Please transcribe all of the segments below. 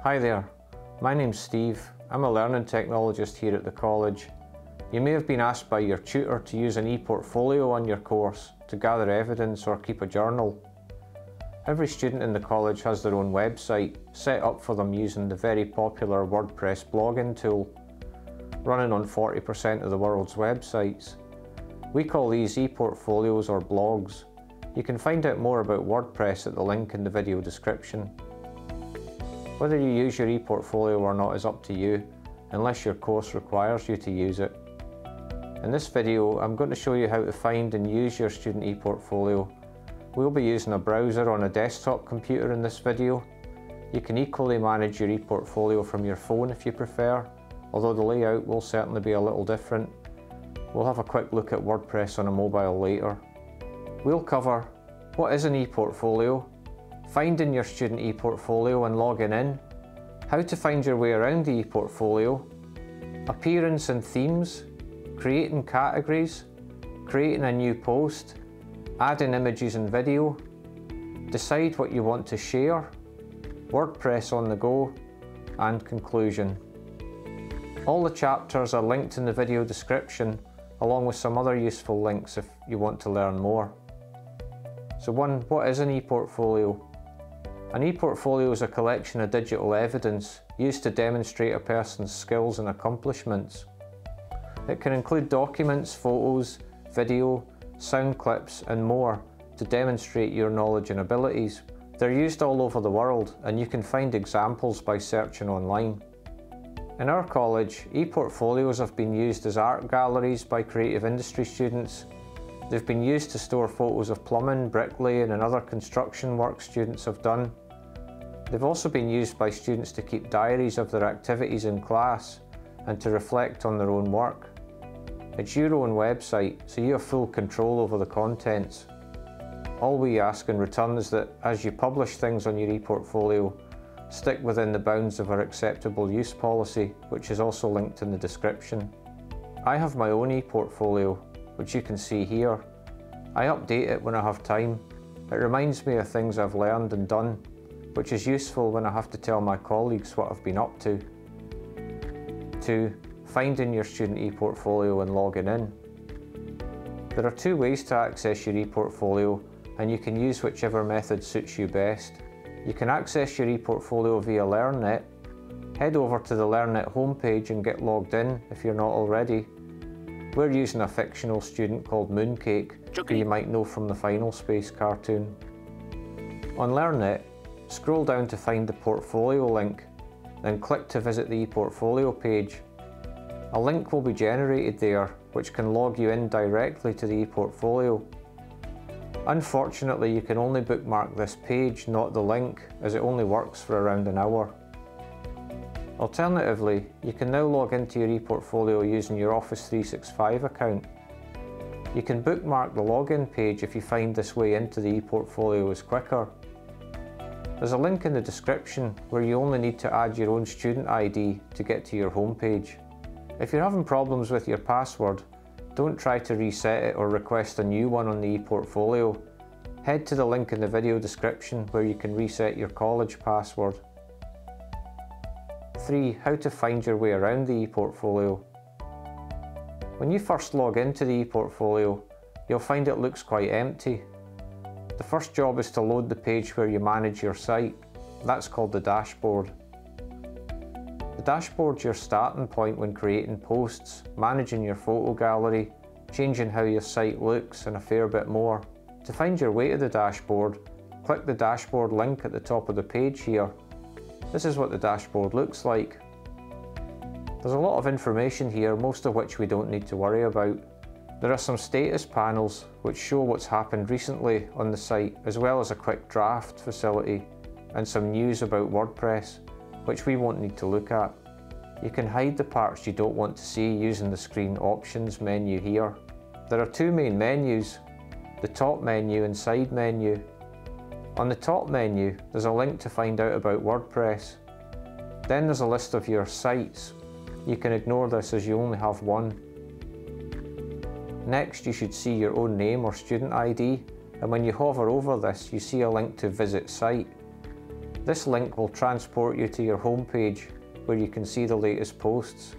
Hi there, my name's Steve. I'm a learning technologist here at the college. You may have been asked by your tutor to use an ePortfolio on your course to gather evidence or keep a journal. Every student in the college has their own website set up for them using the very popular Wordpress blogging tool, running on 40% of the world's websites. We call these ePortfolios or blogs. You can find out more about Wordpress at the link in the video description. Whether you use your ePortfolio or not is up to you, unless your course requires you to use it. In this video, I'm going to show you how to find and use your student ePortfolio. We'll be using a browser on a desktop computer in this video. You can equally manage your ePortfolio from your phone if you prefer, although the layout will certainly be a little different. We'll have a quick look at WordPress on a mobile later. We'll cover what is an ePortfolio, finding your student ePortfolio and logging in, how to find your way around the ePortfolio, appearance and themes, creating categories, creating a new post, adding images and video, decide what you want to share, WordPress on the go, and conclusion. All the chapters are linked in the video description, along with some other useful links if you want to learn more. So what is an ePortfolio? An ePortfolio is a collection of digital evidence used to demonstrate a person's skills and accomplishments. It can include documents, photos, video, sound clips and more to demonstrate your knowledge and abilities. They're used all over the world and you can find examples by searching online. In our college, ePortfolios have been used as art galleries by creative industry students. They've been used to store photos of plumbing, bricklaying and other construction work students have done. They've also been used by students to keep diaries of their activities in class and to reflect on their own work. It's your own website, so you have full control over the contents. All we ask in return is that as you publish things on your ePortfolio, stick within the bounds of our acceptable use policy, which is also linked in the description. I have my own ePortfolio, which you can see here. I update it when I have time. It reminds me of things I've learned and done, which is useful when I have to tell my colleagues what I've been up to. 2. Finding your student ePortfolio and logging in. There are two ways to access your ePortfolio, and you can use whichever method suits you best. You can access your ePortfolio via LearnNet. Head over to the LearnNet homepage and get logged in if you're not already. We're using a fictional student called Mooncake, who you might know from the Final Space cartoon. On LearnNet, scroll down to find the portfolio link, then click to visit the ePortfolio page. A link will be generated there, which can log you in directly to the ePortfolio. Unfortunately, you can only bookmark this page, not the link, as it only works for around an hour. Alternatively, you can now log into your ePortfolio using your Office 365 account. You can bookmark the login page if you find this way into the ePortfolio is quicker. There's a link in the description where you only need to add your own student ID to get to your homepage. If you're having problems with your password, don't try to reset it or request a new one on the ePortfolio. Head to the link in the video description where you can reset your college password. 3. How to find your way around the ePortfolio. When you first log into the ePortfolio, you'll find it looks quite empty. The first job is to load the page where you manage your site. That's called the dashboard. The dashboard's your starting point when creating posts, managing your photo gallery, changing how your site looks and a fair bit more. To find your way to the dashboard, click the dashboard link at the top of the page here. This is what the dashboard looks like. There's a lot of information here, most of which we don't need to worry about. There are some status panels which show what's happened recently on the site, as well as a quick draft facility and some news about WordPress, which we won't need to look at. You can hide the parts you don't want to see using the screen options menu here. There are two main menus, the top menu and side menu. On the top menu, there's a link to find out about WordPress. Then there's a list of your sites. You can ignore this as you only have one. Next, you should see your own name or student ID, and when you hover over this, you see a link to Visit Site. This link will transport you to your home page where you can see the latest posts.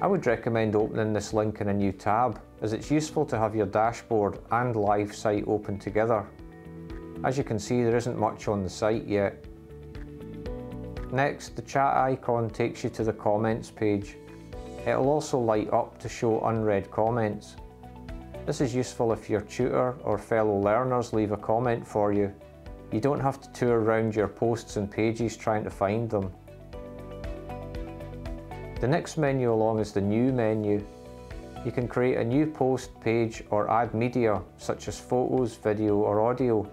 I would recommend opening this link in a new tab, as it's useful to have your dashboard and live site open together. As you can see, there isn't much on the site yet. Next, the chat icon takes you to the comments page. It'll also light up to show unread comments. This is useful if your tutor or fellow learners leave a comment for you. You don't have to tour around your posts and pages trying to find them. The next menu along is the New menu. You can create a new post, page, or add media such as photos, video, or audio.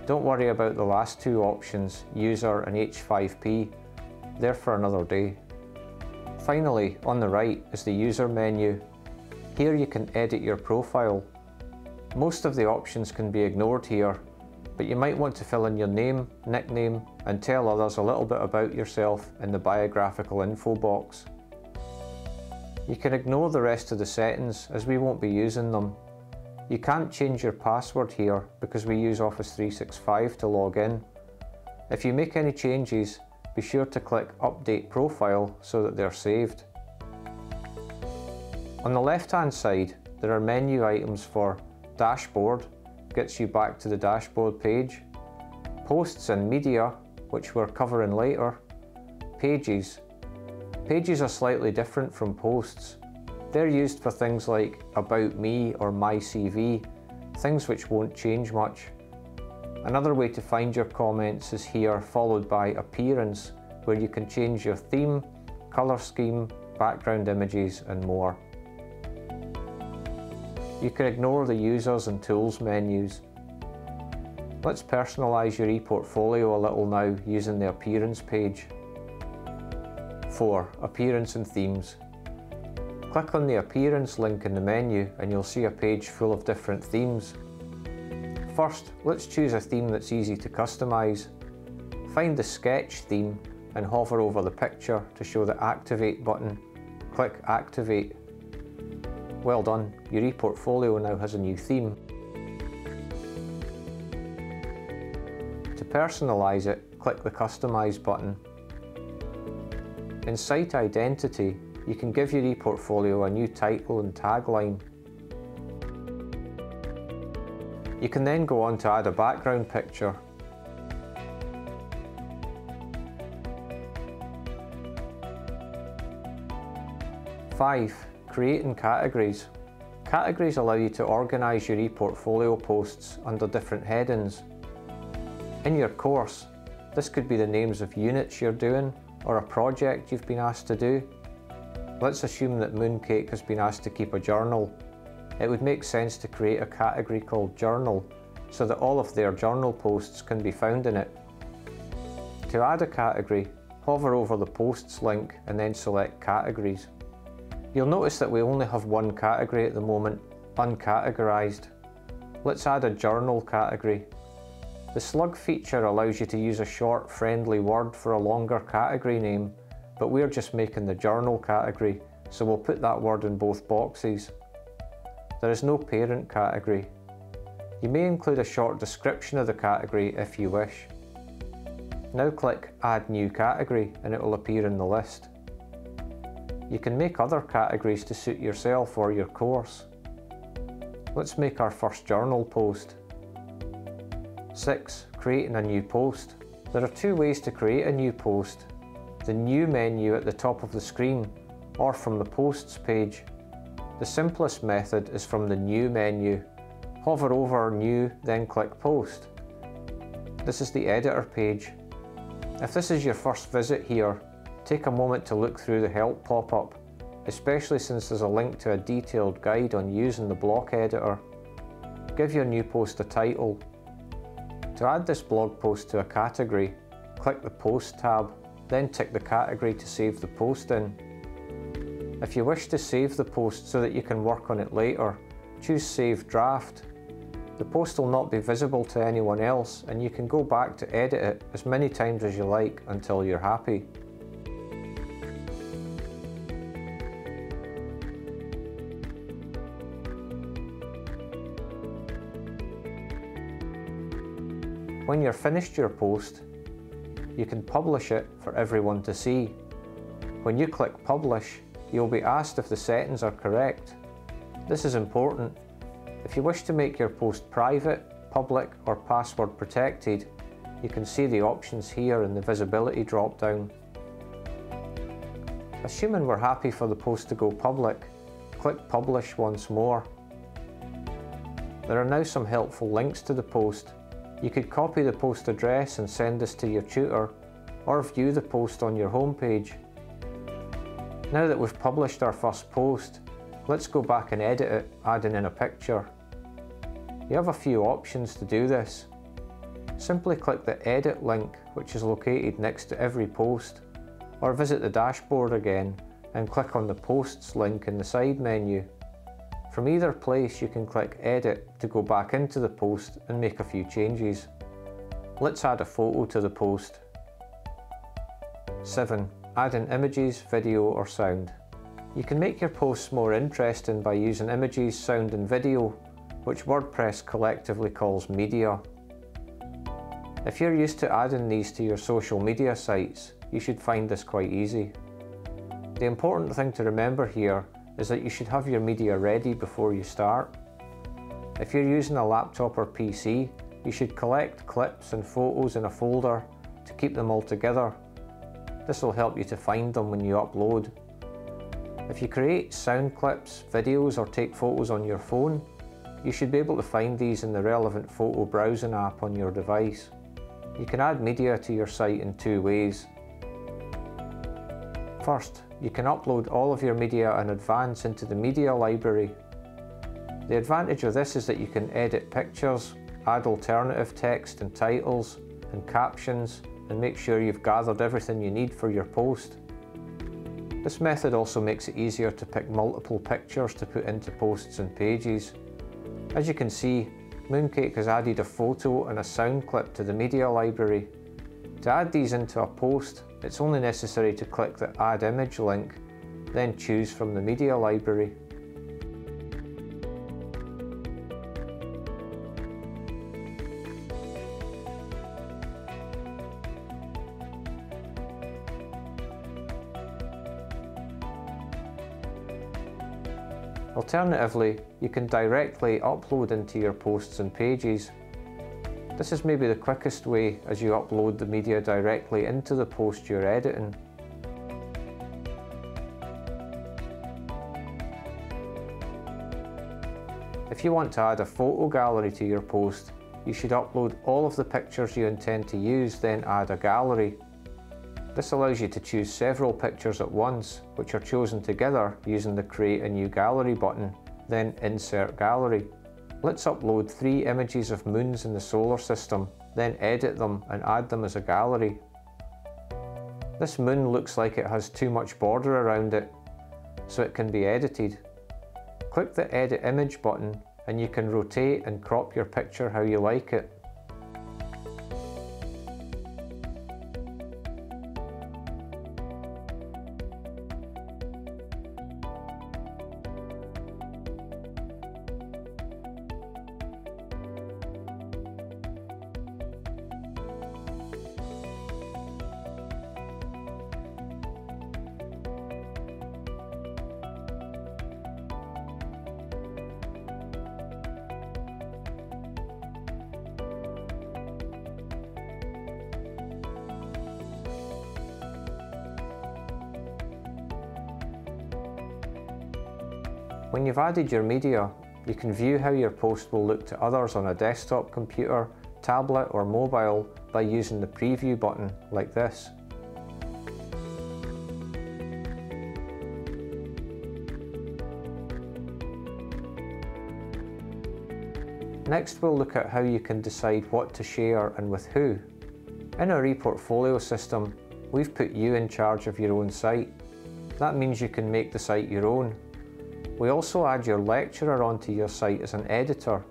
Don't worry about the last two options, User and H5P. They're for another day. Finally, on the right is the User menu. Here you can edit your profile. Most of the options can be ignored here, but you might want to fill in your name, nickname, and tell others a little bit about yourself in the biographical info box. You can ignore the rest of the settings as we won't be using them. You can't change your password here because we use Office 365 to log in. If you make any changes, be sure to click Update Profile so that they're saved. On the left-hand side, there are menu items for Dashboard, gets you back to the dashboard page, Posts and Media, which we're covering later, Pages. Pages are slightly different from posts. They're used for things like About Me or My CV, things which won't change much. Another way to find your comments is here, followed by Appearance, where you can change your theme, colour scheme, background images, and more. You can ignore the Users and Tools menus. Let's personalise your ePortfolio a little now using the Appearance page. 4. Appearance and Themes. Click on the Appearance link in the menu and you'll see a page full of different themes. First, let's choose a theme that's easy to customise. Find the Sketch theme and hover over the picture to show the Activate button. Click Activate. Well done, your ePortfolio now has a new theme. To personalise it, click the Customise button. In Site Identity, you can give your ePortfolio a new title and tagline. You can then go on to add a background picture. Five, creating categories. Categories allow you to organise your ePortfolio posts under different headings. In your course, this could be the names of units you're doing or a project you've been asked to do. Let's assume that Mooncake has been asked to keep a journal. It would make sense to create a category called Journal so that all of their journal posts can be found in it. To add a category, hover over the Posts link and then select Categories. You'll notice that we only have one category at the moment, Uncategorized. Let's add a Journal category. The slug feature allows you to use a short, friendly word for a longer category name, but we're just making the Journal category, so we'll put that word in both boxes. There is no parent category. You may include a short description of the category if you wish. Now click Add New Category and it will appear in the list. You can make other categories to suit yourself or your course. Let's make our first journal post. 6. Creating a new post. There are two ways to create a new post. The New menu at the top of the screen, or from the Posts page. The simplest method is from the New menu. Hover over New, then click Post. This is the editor page. If this is your first visit here, take a moment to look through the help pop-up, especially since there's a link to a detailed guide on using the block editor. Give your new post a title. To add this blog post to a category, click the Post tab, then tick the category to save the post in. If you wish to save the post so that you can work on it later, choose Save Draft. The post will not be visible to anyone else and you can go back to edit it as many times as you like until you're happy. When you're finished your post, you can publish it for everyone to see. When you click Publish, you'll be asked if the settings are correct. This is important. If you wish to make your post private, public, or password protected, you can see the options here in the visibility drop-down. Assuming we're happy for the post to go public, click Publish once more. There are now some helpful links to the post. You could copy the post address and send this to your tutor, or view the post on your homepage. Now that we've published our first post, let's go back and edit it, adding in a picture. You have a few options to do this. Simply click the Edit link, which is located next to every post, or visit the dashboard again and click on the Posts link in the side menu. From either place you can click Edit to go back into the post and make a few changes. Let's add a photo to the post. 7. Add in images, video or sound. You can make your posts more interesting by using images, sound and video, which WordPress collectively calls media. If you're used to adding these to your social media sites, you should find this quite easy. The important thing to remember here is that you should have your media ready before you start. If you're using a laptop or PC, you should collect clips and photos in a folder to keep them all together. This will help you to find them when you upload. If you create sound clips, videos or take photos on your phone, you should be able to find these in the relevant photo browsing app on your device. You can add media to your site in two ways. First, you can upload all of your media in advance into the media library. The advantage of this is that you can edit pictures, add alternative text and titles and captions, and make sure you've gathered everything you need for your post. This method also makes it easier to pick multiple pictures to put into posts and pages. As you can see, Mooncake has added a photo and a sound clip to the media library. To add these into a post, it's only necessary to click the Add Image link, then choose from the media library. Alternatively, you can directly upload into your posts and pages. This is maybe the quickest way, as you upload the media directly into the post you're editing. If you want to add a photo gallery to your post, you should upload all of the pictures you intend to use, then add a gallery. This allows you to choose several pictures at once, which are chosen together using the Create a New Gallery button, then Insert Gallery. Let's upload 3 images of moons in the solar system, then edit them and add them as a gallery. This moon looks like it has too much border around it, so it can be edited. Click the Edit Image button and you can rotate and crop your picture how you like it. When you've added your media, you can view how your post will look to others on a desktop computer, tablet or mobile by using the preview button like this. Next we'll look at how you can decide what to share and with who. In our ePortfolio system, we've put you in charge of your own site. That means you can make the site your own. We also add your lecturer onto your site as an editor.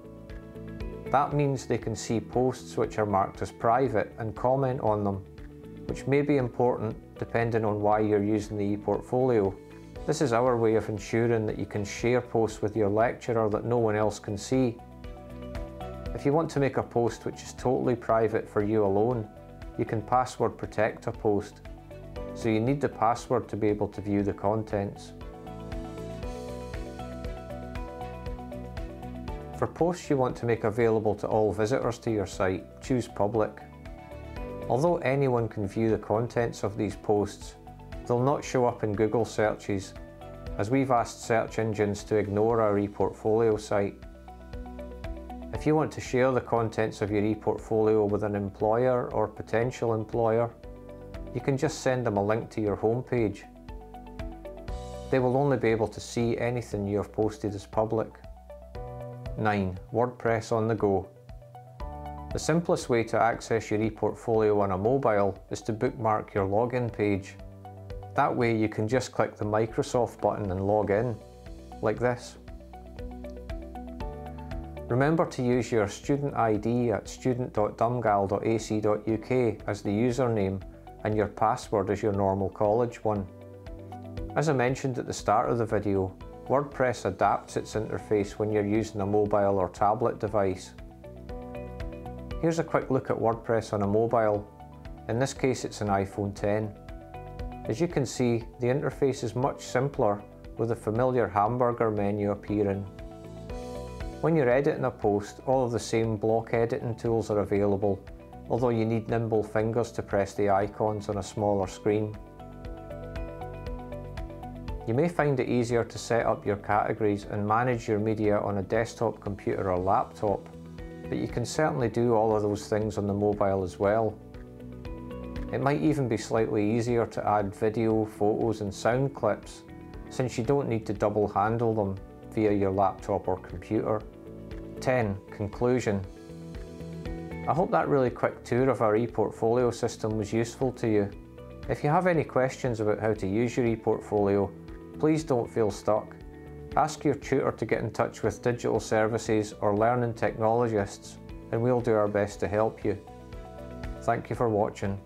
That means they can see posts which are marked as private and comment on them, which may be important depending on why you're using the ePortfolio. This is our way of ensuring that you can share posts with your lecturer that no one else can see. If you want to make a post which is totally private for you alone, you can password protect a post, so you need the password to be able to view the contents. For posts you want to make available to all visitors to your site, choose Public. Although anyone can view the contents of these posts, they'll not show up in Google searches, as we've asked search engines to ignore our ePortfolio site. If you want to share the contents of your ePortfolio with an employer or potential employer, you can just send them a link to your homepage. They will only be able to see anything you have posted as public. 9. WordPress on the go. The simplest way to access your ePortfolio on a mobile is to bookmark your login page. That way you can just click the Microsoft button and log in, like this. Remember to use your student ID at student.dumgal.ac.uk as the username and your password as your normal college one. As I mentioned at the start of the video, WordPress adapts its interface when you're using a mobile or tablet device. Here's a quick look at WordPress on a mobile. In this case it's an iPhone X. As you can see, the interface is much simpler with the familiar hamburger menu appearing. When you're editing a post, all of the same block editing tools are available, although you need nimble fingers to press the icons on a smaller screen. You may find it easier to set up your categories and manage your media on a desktop computer or laptop, but you can certainly do all of those things on the mobile as well. It might even be slightly easier to add video, photos and sound clips, since you don't need to double handle them via your laptop or computer. 10. Conclusion. I hope that really quick tour of our ePortfolio system was useful to you. If you have any questions about how to use your ePortfolio, please don't feel stuck. Ask your tutor to get in touch with digital services or learning technologists, and we'll do our best to help you. Thank you for watching.